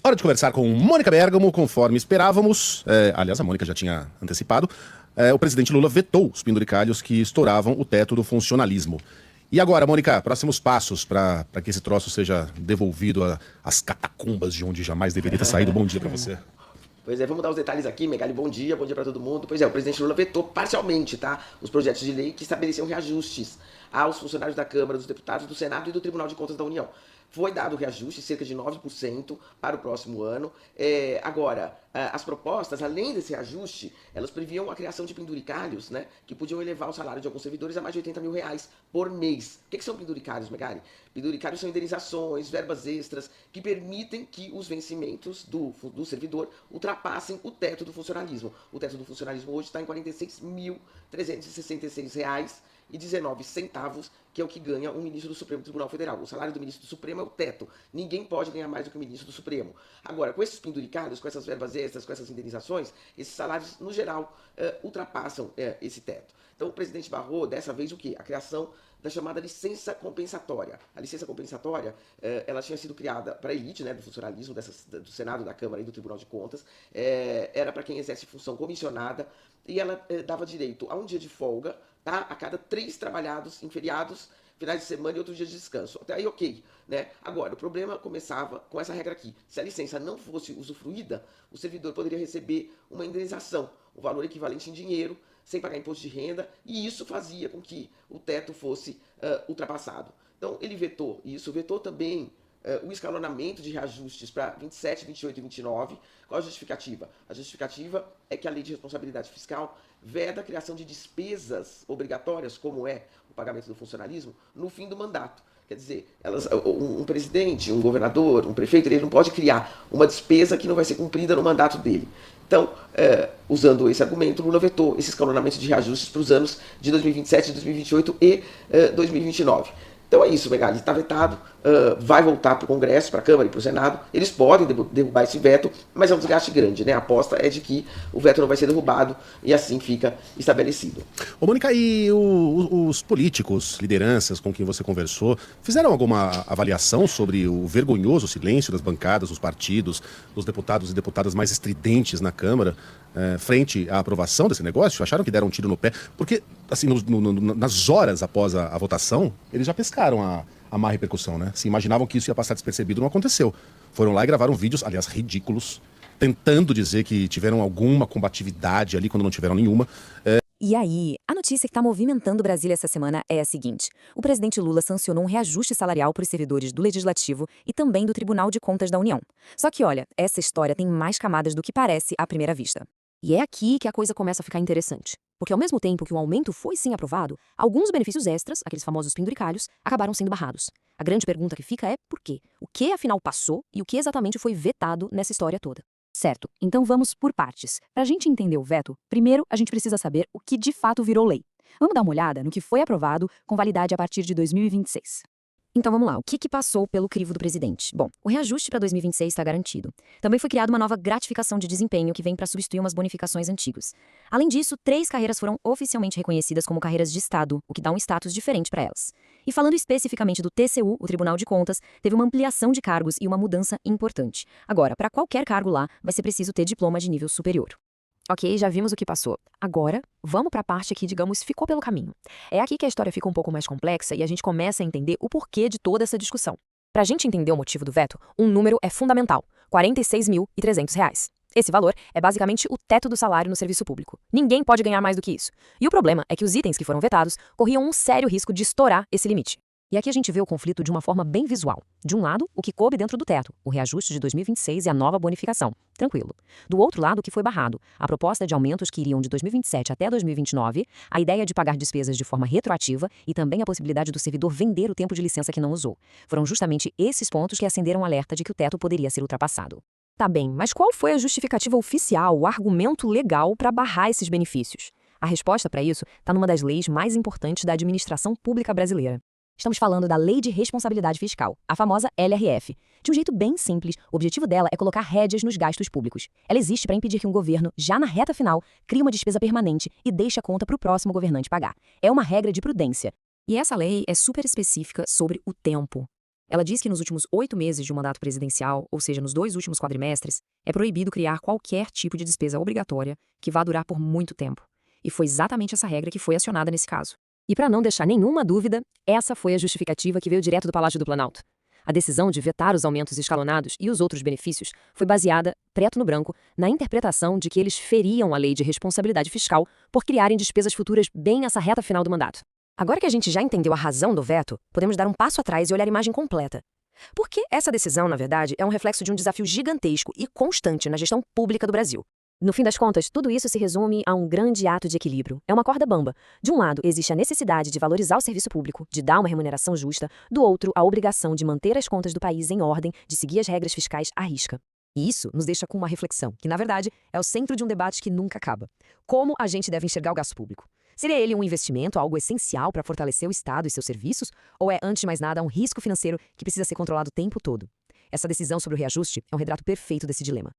Hora de conversar com Mônica Bergamo, conforme esperávamos. Aliás, a Mônica já tinha antecipado. O presidente Lula vetou os penduricalhos que estouravam o teto do funcionalismo. E agora, Mônica, próximos passos para que esse troço seja devolvido às catacumbas de onde jamais deveria ter saído. Bom dia para você. Pois é, vamos dar os detalhes aqui, Megali, bom dia para todo mundo. Pois é, o presidente Lula vetou parcialmente, tá, os projetos de lei que estabeleciam reajustes aos funcionários da Câmara, dos Deputados, do Senado e do Tribunal de Contas da União. Foi dado reajuste, cerca de 9% para o próximo ano. Agora, as propostas, além desse reajuste, elas previam a criação de penduricalhos, né, que podiam elevar o salário de alguns servidores a mais de R$80 mil por mês. O que são penduricalhos, Megali? Penduricalhos são indenizações, verbas extras, que permitem que os vencimentos do servidor ultrapassem o teto do funcionalismo. O teto do funcionalismo hoje está em R$46.366,19, que é o que ganha um ministro do Supremo Tribunal Federal. O salário do ministro do Supremo é o teto. Ninguém pode ganhar mais do que o ministro do Supremo. Agora, com esses penduricalhos, com essas verbas extras, com essas indenizações, esses salários, no geral, ultrapassam esse teto. Então, o presidente barrou, dessa vez, o quê? A criação da chamada licença compensatória. A licença compensatória, ela tinha sido criada para a elite, né, do funcionalismo, do Senado, da Câmara e do Tribunal de Contas. Era para quem exerce função comissionada e ela dava direito a um dia de folga, tá, a cada 3 trabalhados em feriados, finais de semana e outros dias de descanso. Até aí, ok, né? Agora, o problema começava com essa regra aqui. Se a licença não fosse usufruída, o servidor poderia receber uma indenização, um valor equivalente em dinheiro, sem pagar imposto de renda, e isso fazia com que o teto fosse ultrapassado. Então, ele vetou isso, vetou também o escalonamento de reajustes para 27, 28 e 29. Qual a justificativa? A justificativa é que a Lei de Responsabilidade Fiscal veda a criação de despesas obrigatórias, como é o pagamento do funcionalismo, no fim do mandato. Quer dizer, um presidente, um governador, um prefeito, ele não pode criar uma despesa que não vai ser cumprida no mandato dele. Então, usando esse argumento, Lula vetou esse escalonamento de reajustes para os anos de 2027, 2028 e 2029. Então é isso, Megali, está vetado, vai voltar para o Congresso, para a Câmara e para o Senado. Eles podem derrubar esse veto, mas é um desgaste grande, né? A aposta é de que o veto não vai ser derrubado e assim fica estabelecido. Ô, Mônica, e os políticos, lideranças com quem você conversou, fizeram alguma avaliação sobre o vergonhoso silêncio das bancadas, dos partidos, dos deputados e deputadas mais estridentes na Câmara, frente à aprovação desse negócio? Acharam que deram um tiro no pé? Porque, assim, nas horas após a votação, eles já pescaram a má repercussão, né? Se imaginavam que isso ia passar despercebido, não aconteceu. Foram lá e gravaram vídeos, aliás, ridículos, tentando dizer que tiveram alguma combatividade ali, quando não tiveram nenhuma. E aí, a notícia que está movimentando Brasília essa semana é a seguinte: o presidente Lula sancionou um reajuste salarial para os servidores do Legislativo e também do Tribunal de Contas da União. Só que, olha, essa história tem mais camadas do que parece à primeira vista. E é aqui que a coisa começa a ficar interessante. Porque ao mesmo tempo que o aumento foi sim aprovado, alguns benefícios extras, aqueles famosos penduricalhos, acabaram sendo barrados. A grande pergunta que fica é por quê? O que afinal passou e o que exatamente foi vetado nessa história toda? Certo, então vamos por partes. Para a gente entender o veto, primeiro a gente precisa saber o que de fato virou lei. Vamos dar uma olhada no que foi aprovado com validade a partir de 2026. Então vamos lá, o que passou pelo crivo do presidente? Bom, o reajuste para 2026 está garantido. Também foi criada uma nova gratificação de desempenho que vem para substituir umas bonificações antigas. Além disso, 3 carreiras foram oficialmente reconhecidas como carreiras de Estado, o que dá um status diferente para elas. E falando especificamente do TCU, o Tribunal de Contas, teve uma ampliação de cargos e uma mudança importante. Agora, para qualquer cargo lá, vai ser preciso ter diploma de nível superior. Ok, já vimos o que passou. Agora, vamos para a parte que, digamos, ficou pelo caminho. É aqui que a história fica um pouco mais complexa e a gente começa a entender o porquê de toda essa discussão. Para a gente entender o motivo do veto, um número é fundamental: R$ 46.300. Esse valor é basicamente o teto do salário no serviço público. Ninguém pode ganhar mais do que isso. E o problema é que os itens que foram vetados corriam um sério risco de estourar esse limite. E aqui a gente vê o conflito de uma forma bem visual. De um lado, o que coube dentro do teto, o reajuste de 2026 e a nova bonificação. Tranquilo. Do outro lado, o que foi barrado, a proposta de aumentos que iriam de 2027 até 2029, a ideia de pagar despesas de forma retroativa e também a possibilidade do servidor vender o tempo de licença que não usou. Foram justamente esses pontos que acenderam o alerta de que o teto poderia ser ultrapassado. Tá bem, mas qual foi a justificativa oficial, o argumento legal para barrar esses benefícios? A resposta para isso está numa das leis mais importantes da administração pública brasileira. Estamos falando da Lei de Responsabilidade Fiscal, a famosa LRF. De um jeito bem simples, o objetivo dela é colocar rédeas nos gastos públicos. Ela existe para impedir que um governo, já na reta final, crie uma despesa permanente e deixe a conta para o próximo governante pagar. É uma regra de prudência. E essa lei é super específica sobre o tempo. Ela diz que nos últimos 8 meses de um mandato presidencial, ou seja, nos 2 últimos quadrimestres, é proibido criar qualquer tipo de despesa obrigatória que vá durar por muito tempo. E foi exatamente essa regra que foi acionada nesse caso. E para não deixar nenhuma dúvida, essa foi a justificativa que veio direto do Palácio do Planalto. A decisão de vetar os aumentos escalonados e os outros benefícios foi baseada, preto no branco, na interpretação de que eles feriam a lei de responsabilidade fiscal por criarem despesas futuras bem nessa reta final do mandato. Agora que a gente já entendeu a razão do veto, podemos dar um passo atrás e olhar a imagem completa. Porque essa decisão, na verdade, é um reflexo de um desafio gigantesco e constante na gestão pública do Brasil. No fim das contas, tudo isso se resume a um grande ato de equilíbrio. É uma corda bamba. De um lado, existe a necessidade de valorizar o serviço público, de dar uma remuneração justa. Do outro, a obrigação de manter as contas do país em ordem, de seguir as regras fiscais à risca. E isso nos deixa com uma reflexão, que na verdade é o centro de um debate que nunca acaba. Como a gente deve enxergar o gasto público? Seria ele um investimento, algo essencial para fortalecer o Estado e seus serviços? Ou é, antes de mais nada, um risco financeiro que precisa ser controlado o tempo todo? Essa decisão sobre o reajuste é um retrato perfeito desse dilema.